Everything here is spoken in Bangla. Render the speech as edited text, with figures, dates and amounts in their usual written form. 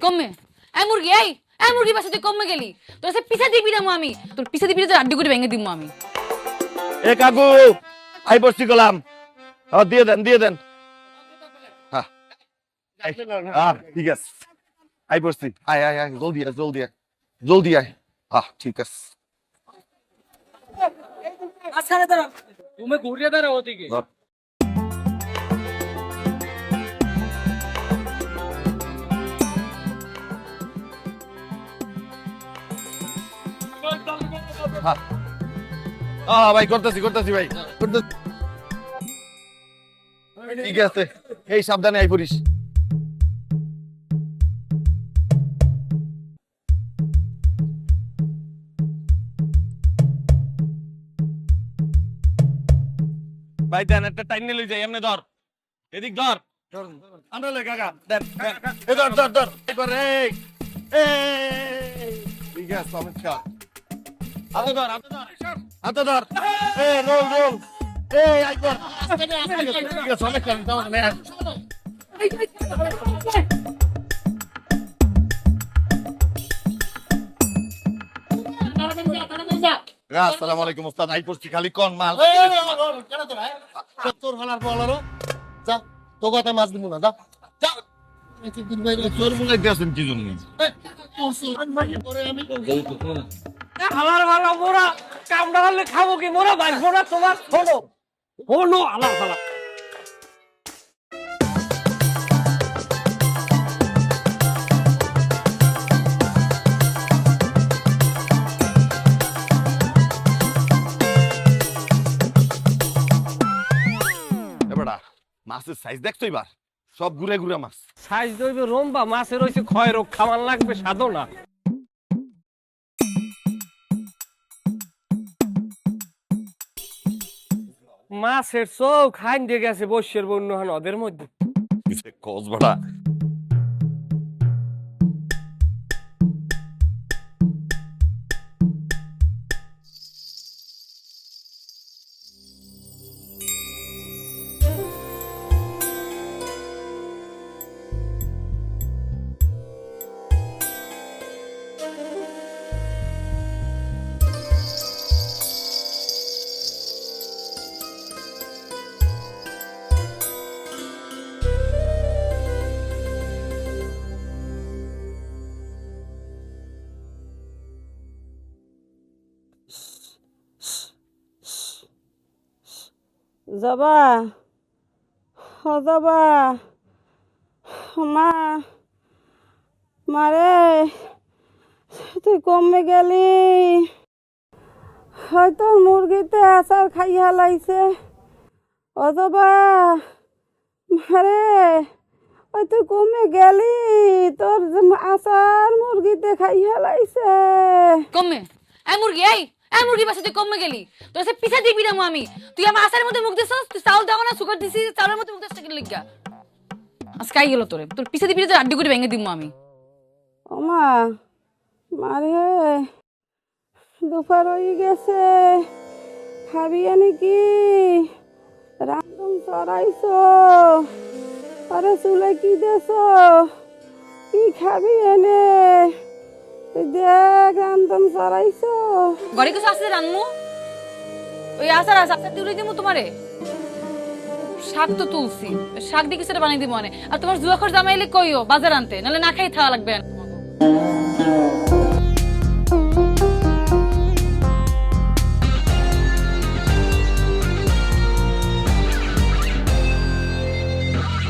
কমে এই মুরগি এই মুরগি বাসা তুই কমে গেলি তোর সে পিছা দিবি না আমি তোর পিছা দিবি তোর আড্ডি করে ভেঙে দিব আমি এ কাকু আই বসছি গলাম দিয়ে দেন হ্যাঁ ঠিক আছে আই বসছি আয় জলদি আয় ঠিক আছে তুমি ঘুরিয়ে দাঁড়াও ওদিকে ভাই করতেছি ভাই ঠিক আছে এই সাবধানে আই পড়িস ভাই দেন একটা টাইম নিয়ে লই যাই এমনি ধর এদিক ধর আমরা লই কাকা দেন এ ধর এবার এই ঠিক আছে চমৎকার হাতে ধর এ রোল এই আইকর ঠিক আছে চমৎকার আসসালামু আলাইকুম ওস্তাদ আই পড়ছি খালি কোন মাল তোর ফালার বলারো যা তো কথা মাছ দিব না যা যা তোর মনে গেছেন কি জন্য হালার ভালা মোরা কামড়া হলে খাবো কি মোরা বাঁচবো না তোমার শোনো হালার ভালা এবারে মাছের সাইজ দেখছো এবার সব ঘুরে মাছ সাইজ দইবে রম্বা মাছের রইছে ক্ষয় রোগ খাওয়ার লাগবে সাধনা মাছের চোখ খাইন দিয়ে গেছে বসের বন্য নদের মধ্যে কসবাড়া যাবা যাবা মা মারে তুই কমে গেলি হয়তো মুরগিতে আচার খাইয়া লাইছে অথবা মারে ওই তুই কমে গেলি তোর আচার মুরগিতে খাইয়া লাইছে কমে এই মুরগি বাসা তুই কমে গেলি তোর সে পিছা দিবি না আমি তুই আমার আচারের মধ্যে মুখ দিছস তুই চাউল দাও না সুগার দিছিস চাউলের মধ্যে মুখ দিছস কি লিগা আজকে আই গেল তোর পিছা দিবি তোর আড্ডি করে ভেঙে দিব আমি ওমা মারে দুপুর হয়ে গেছে খাবি নাকি রান্ধন চড়াইছ আরে চুলে কি দেছ কি খাবি এনে দেখ রান্ধন চড়াইছ ঘরে কিছু আছে রান্নু ওই আচার তুলে দিব তোমারে শাক তো তুলছি শাক দিয়ে কিছুটা বানিয়ে দিব মানে আর তোমার জুয়া খর জামাইলে কইও বাজার আনতে নাহলে না খাই থাকা লাগবে